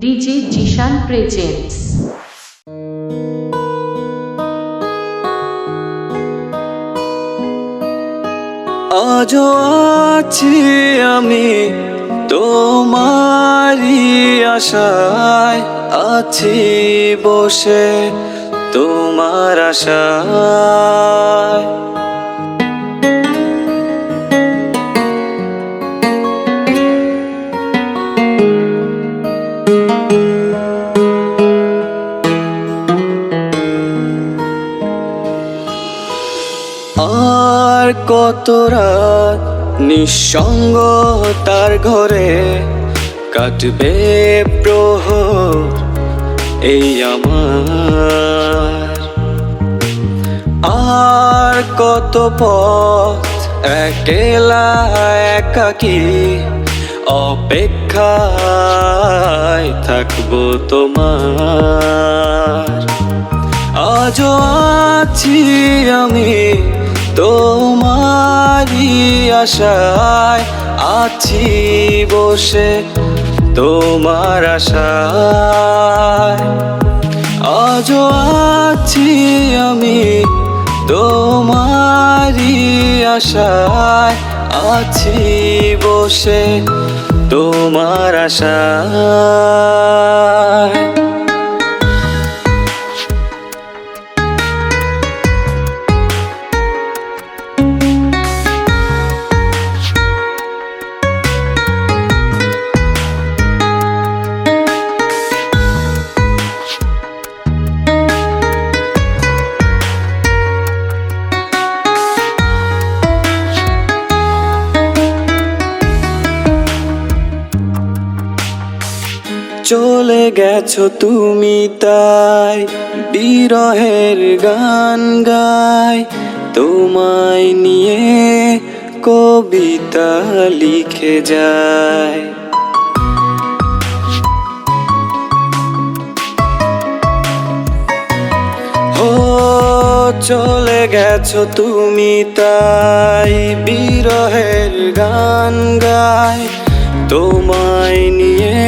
DJ Zeeshan presents. আজও আছি আমি তোমারি আশায়, আছি বসে তোমার আশায়। আর কত রাত নিঃসঙ্গ তার ঘরে কাটবে প্রহর এই আমার। আর কত পথ একলা একাকী অপেক্ষায় থাকবো তোমার। আজও আছি আমি তোমারি আশায়, আছি বসে তোমার আশায়। আজও আছি আমি তোমারি আশায়, আছি বসে তোমার আশায়। চলে গেছো তুমি তাই বিরহের গান গাই, তোমায় নিয়ে কবিতা লিখে যায়। ও চলে গেছো তুমি তাই বিরহের গান গাই, তোমায় নিয়ে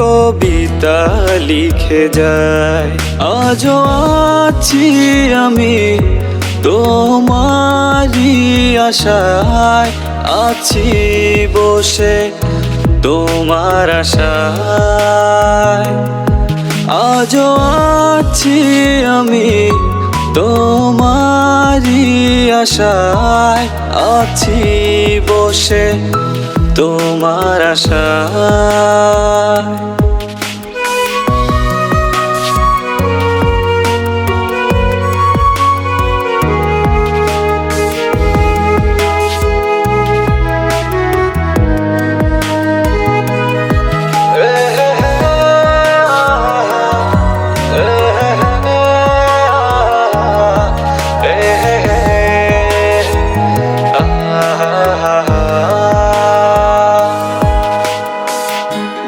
কবিতা লিখে যায়। আজও আছি আমি তোমারি আশায়, আছি বসে তোমার আশায়। আজও আছি আমি তোমারি আশায়, আছি বসে তোমার আশায়।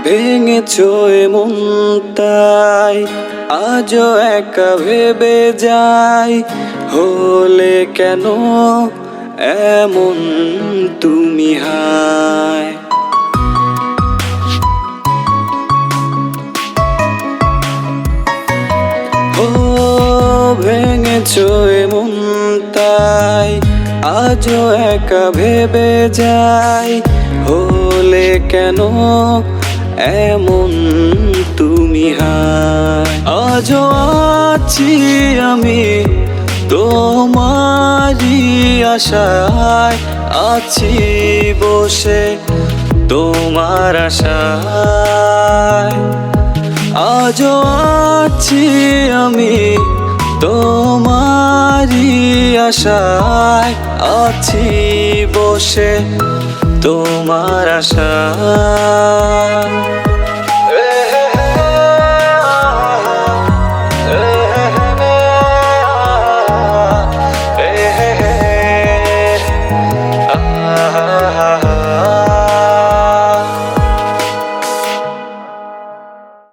ভেঙেছো এমন তাই আজও একা ভেবে যাই, হলে কেন এমন তুমি হায়। ও ভেঙেছো এমন তাই আজও একা ভেবে যাই, হলে কেন এমন তুমি হায়। আজও আছি আমি তোমারি আশায়, আছি বসে তোমার আশায়। আজও আছি আমি তোমারি আশায়, আছি বসে তোমার আশায়।